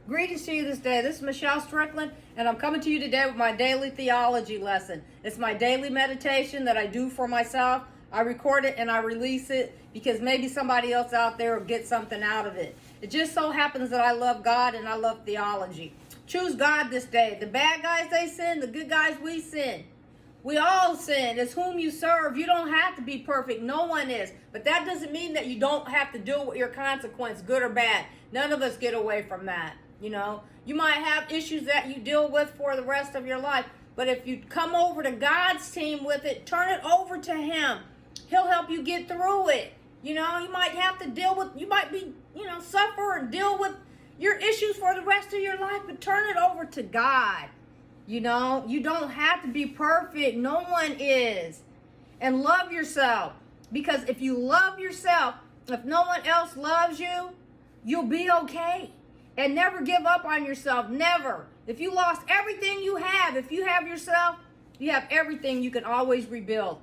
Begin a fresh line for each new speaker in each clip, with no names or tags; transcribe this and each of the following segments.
Greetings to you this day. This is Michelle Strickland, and I'm coming to you today with my daily theology lesson. It's my daily meditation that I do for myself. I record it and I release it because maybe somebody else out there will get something out of it. It just so happens that I love God and I love theology. Choose God this day. The bad guys, they sin. The good guys, we sin. We all sin. It's whom you serve. You don't have to be perfect. No one is. But that doesn't mean that you don't have to deal with your consequence, good or bad. None of us get away from that. You know, you might have issues that you deal with for the rest of your life. But if you come over to God's team with it, turn it over to Him. He'll help you get through it. You know, you might have to deal with, you might be, suffer and deal with your issues for the rest of your life, but turn it over to God. You know, you don't have to be perfect. No one is. And love yourself. Because if you love yourself, if no one else loves you, you'll be okay. And never give up on yourself. Never. If you lost everything you have, if you have yourself, you have everything. You can always rebuild.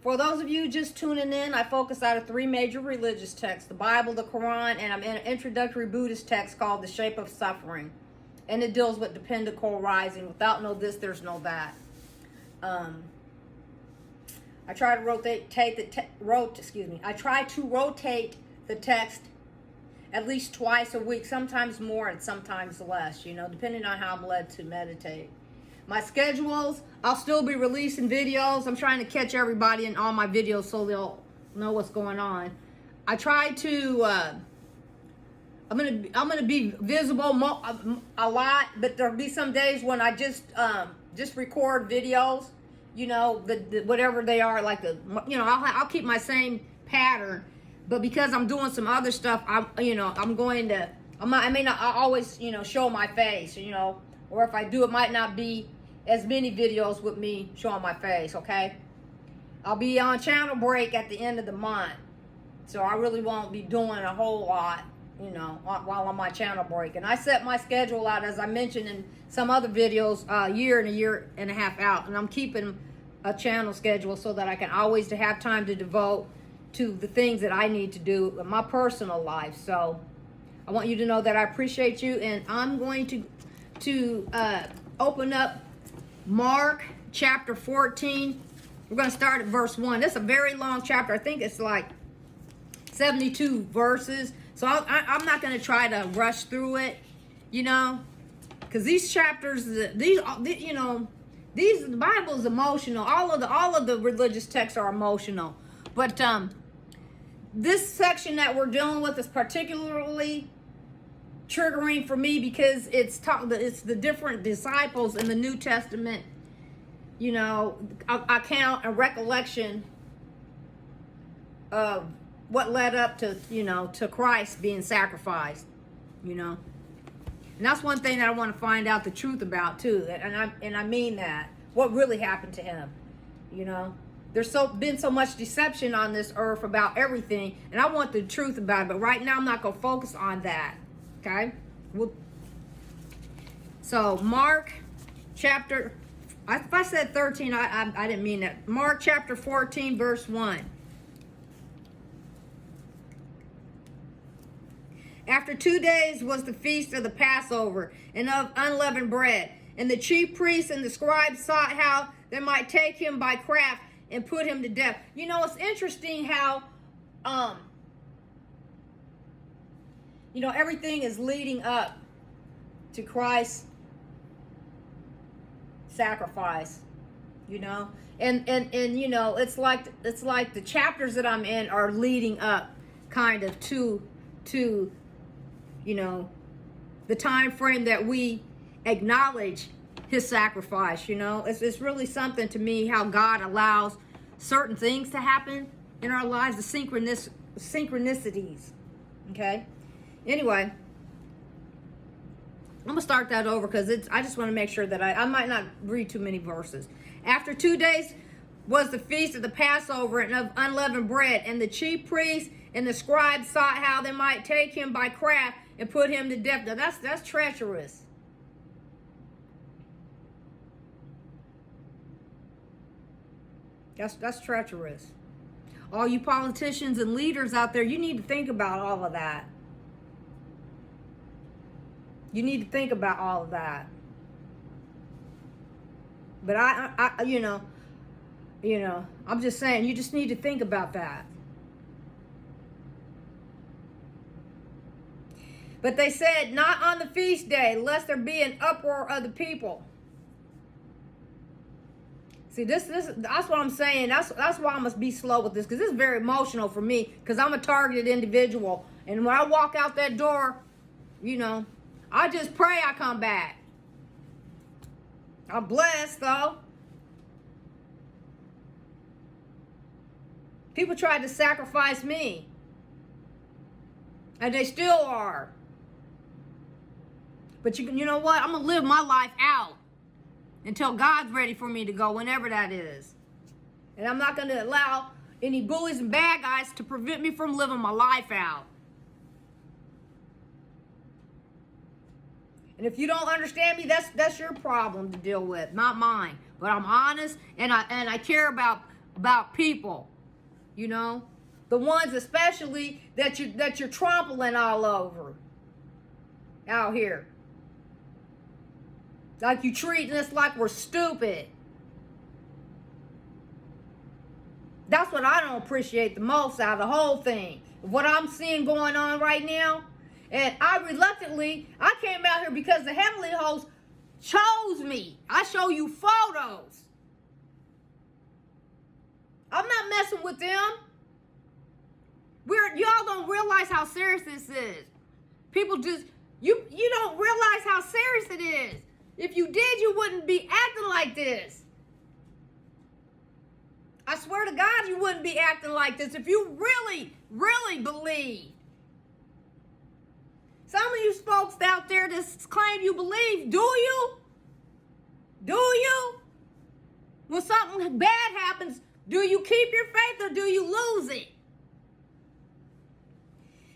For those of you just tuning in, I focus out of three major religious texts, the Bible, the Quran, and I'm in an introductory Buddhist text called The Shape of Suffering. And it deals with dependent co-rising. Without no this, there's no that. I try to rotate the text at least twice a week, sometimes more and sometimes less, depending on how I'm led to meditate. My schedules, I'll still be releasing videos. I'm trying to catch everybody in all my videos so they'll know what's going on. I try to, I'm gonna be visible a lot, but there'll be some days when I just record videos, whatever they are, like I'll keep my same pattern. But because I'm doing some other stuff, I may not always, show my face, or if I do, it might not be as many videos with me showing my face, okay? I'll be on channel break at the end of the month. So I really won't be doing a whole lot, while I'm on channel break. And I set my schedule out, as I mentioned in some other videos, a year and a half out. And I'm keeping a channel schedule so that I can always have time to devote to the things that I need to do in my personal life. So I want you to know that I appreciate you, and I'm going to open up Mark chapter 14. We're going to start at verse 1. This is a very long chapter. I think it's like 72 verses. So I'm not going to try to rush through it, because these chapters, the Bible is emotional. All of the religious texts are emotional. But this section that we're dealing with is particularly triggering for me because it's the different disciples in the New Testament, account and recollection of what led up to, to Christ being sacrificed, And that's one thing that I want to find out the truth about too. And I mean that. What really happened to him, There's been so much deception on this earth about everything, and I want the truth about it. But right now, I'm not going to focus on that. Okay? So Mark chapter, if I said 13, I didn't mean that. Mark chapter 14, verse 1. After 2 days was the feast of the Passover and of unleavened bread, and the chief priests and the scribes sought how they might take him by craft and put him to death. It's interesting how, everything is leading up to Christ's sacrifice, and it's like the chapters that I'm in are leading up kind of to the time frame that we acknowledge his sacrifice. It's really something to me how God allows certain things to happen in our lives, the synchronicities. Okay. Anyway, I'm gonna start that over because I just want to make sure that I might not read too many verses. After 2 days was the feast of the Passover and of unleavened bread, and the chief priests and the scribes sought how they might take him by craft and put him to death. Now that's treacherous. That's treacherous. All you politicians and leaders out there, you need to think about all of that. You need to think about all of that. But I'm just saying, you just need to think about that. But they said, not on the feast day, lest there be an uproar of the people. See, that's what I'm saying. That's why I must be slow with this, because this is very emotional for me, because I'm a targeted individual. And when I walk out that door, I just pray I come back. I'm blessed, though. People tried to sacrifice me. And they still are. But you know what? I'm going to live my life out until God's ready for me to go, whenever that is. And I'm not going to allow any bullies and bad guys to prevent me from living my life out. And if you don't understand me, that's your problem to deal with, not mine. But I'm honest, and I care about people. The ones especially that you're trampling all over out here. Like you treating us like we're stupid. That's what I don't appreciate the most out of the whole thing. What I'm seeing going on right now. And I came out here because the Heavenly Host chose me. I show you photos. I'm not messing with them. Y'all don't realize how serious this is. People just, you don't realize how serious it is. If you did, you wouldn't be acting like this. I swear to God, you wouldn't be acting like this if you really, really believed. Some of you folks out there that claim you believe, do you? Do you? When something bad happens, do you keep your faith or do you lose it?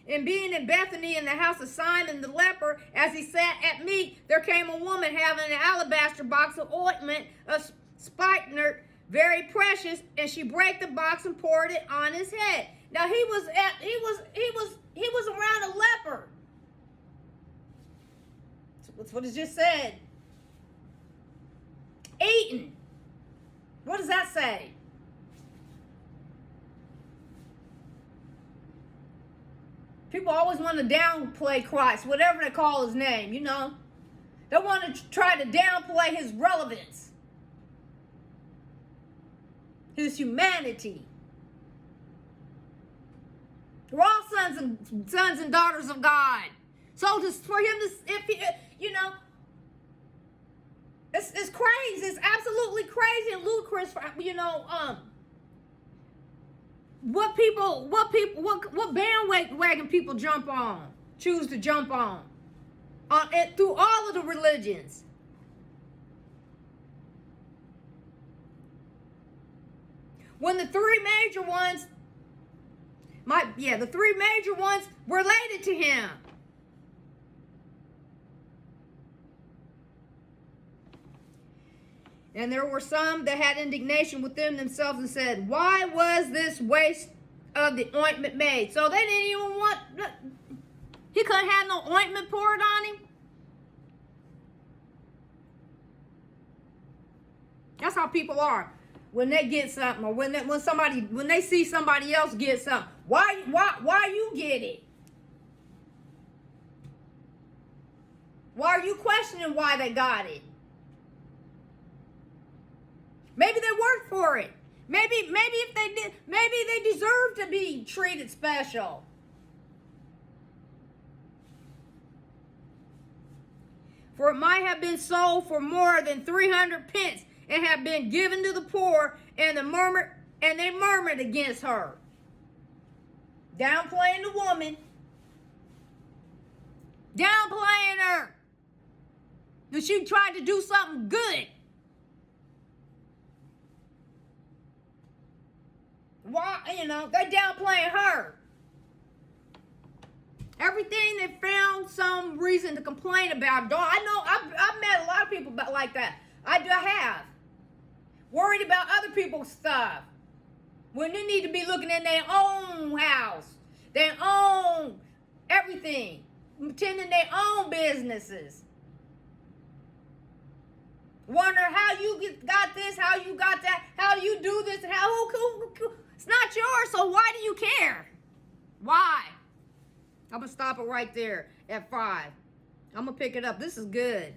And being in Bethany in the house of Simon the leper, as he sat at meat, there came a woman having an alabaster box of ointment of spikenard, very precious, and she brake the box and poured it on his head. Now he was around a leper. That's what it just said. Eating. What does that say? People always want to downplay Christ, whatever they call his name, They want to try to downplay his relevance, his humanity. We're all sons and daughters of God. So just for him to, it's crazy. It's absolutely crazy and ludicrous. What bandwagon people choose to jump on through all of the religions. When the three major ones related to him. And there were some that had indignation within themselves and said, why was this waste of the ointment made? So they didn't even he couldn't have no ointment poured on him. That's how people are. When they get something, or when they see somebody else get something, why you get it? Why are you questioning why they got it? Maybe they worked for it. Maybe if they did, maybe they deserve to be treated special. For it might have been sold for more than 300 pence and have been given to the poor, and they murmured against her. Downplaying the woman. Downplaying her. That she tried to do something good. Why, they downplaying her. Everything they found some reason to complain about. I know I've met a lot of people like that. I have. Worried about other people's stuff. When they need to be looking in their own house. Their own everything. tending their own businesses. Wonder how you got this, how you got that, how you do this, and how who, it's not yours, so why do you care? Why? I'm going to stop it right there at 5. I'm going to pick it up. This is good.